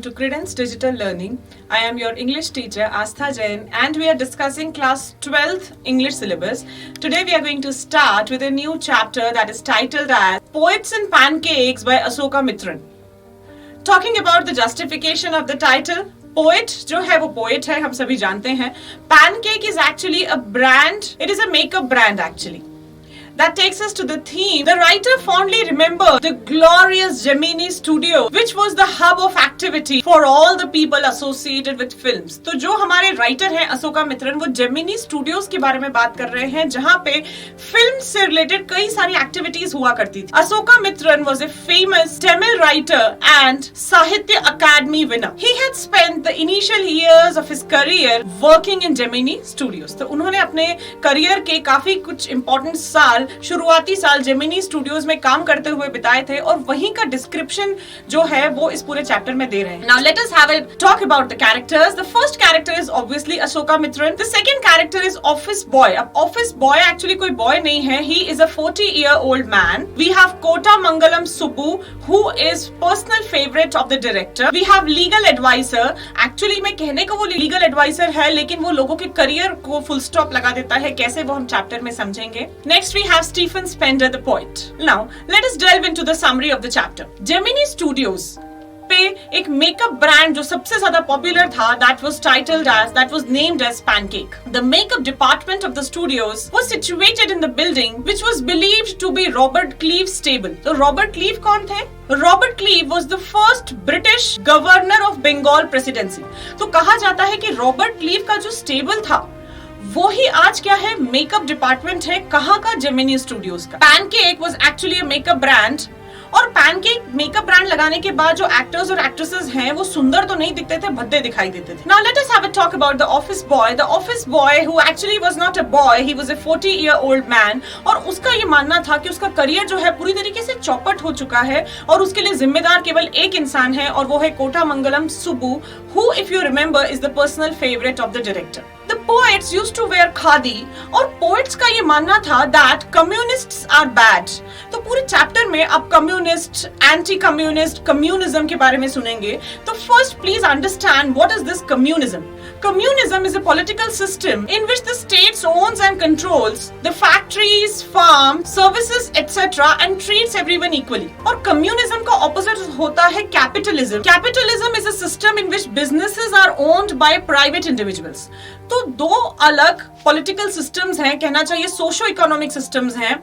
welcome to Credence Digital Learning. I am your English teacher Astha Jain and we are discussing class 12th English syllabus. Today we are going to start with a new chapter that is titled as Poets and Pancakes by Asoka Mitran. Talking about the justification of the title, poet जो है वो poet है, हम सभी जानते हैं. Pancake is actually a brand, it is a makeup brand actually. That takes us to the theme. The writer fondly remembered the glorious Gemini Studio, which was the hub of activity for all the people associated with films. तो जो हमारे writer हैं अशोका मित्रन, वो Gemini studios के बारे में बात कर रहे हैं, जहां पे फिल्म से रिलेटेड कई सारी एक्टिविटीज हुआ करती थी. Ashoka Mitran was a famous Tamil writer and Sahitya Academy winner. He had spent the initial years of his career working in Gemini Studios. तो उन्होंने अपने करियर के काफी कुछ इंपॉर्टेंट शुरुआती साल जेमिनी स्टूडियोज में काम करते हुए बिताए थे और वहीं का डिस्क्रिप्शन जो है वो इस पूरे चैप्टर में दे रहे हैं. Now let us have a talk about the characters. The first character is obviously Ashoka Mitran. The second character is office boy. अब ऑफिस बॉय एक्चुअली कोई बॉय नहीं है, he is a 40-year-old man. We have Kota Mangalam Subbu who is personal favourite of the director. We have legal adviser. Actually मैं कहने को वो legal adviser है, लेकिन वो लोगों के करियर को फुल स्टॉप लगा देता है. कैसे वो हम चैप्टर में समझेंगे. Next we have Stephen Spender the poet. Now let us delve into the summary of the chapter. Gemini Studios पे एक मेकअप ब्रांड जो सबसे ज्यादा पॉपुलर था, that was named as Pancake. The makeup department of the studios was situated in the building which was believed to be Robert Cleve's stable. तो Robert Cleve कौन थे? Robert Cleve was the first British governor of Bengal presidency. तो कहा जाता है कि Robert cleave का जो स्टेबल था वो ही आज क्या है, मेकअप डिपार्टमेंट है. कहाँ का? जेमिनी स्टूडियोज का. Pancake was actually a makeup brand. और पैनकेक मेकअप ब्रांड लगाने के बाद जो एक्टर्स और एक्ट्रेसेस हैं वो सुंदर तो नहीं दिखते थे, भद्दे दिखाई देते थे. Now let us have a talk about the office boy. The office boy who actually was not a boy, he was a 40-year-old man. और उसका ये मानना था कि उसका करियर जो है पूरी तरीके से चौपट हो चुका है और उसके लिए जिम्मेदार केवल एक इंसान है और वो है Kota Mangalam Subbu, who if you remember is the personal favourite of the director. The poets used to wear khadi और poets का ये मानना था that communists are bad. तो पूरे चैप्टर में आप कम्युनिस्ट, एंटी कम्युनिस्ट, कम्युनिज्म के बारे में सुनेंगे. तो first please understand what is this communism. Communism is a political system in which the state owns and controls the factories, farms, services, etc. and treats everyone equally. और communism का opposite होता है capitalism. Capitalism is a system in which businesses are owned by private individuals. तो दो अलग political systems हैं, कहना चाहिए सोशो इकोनॉमिक systems हैं.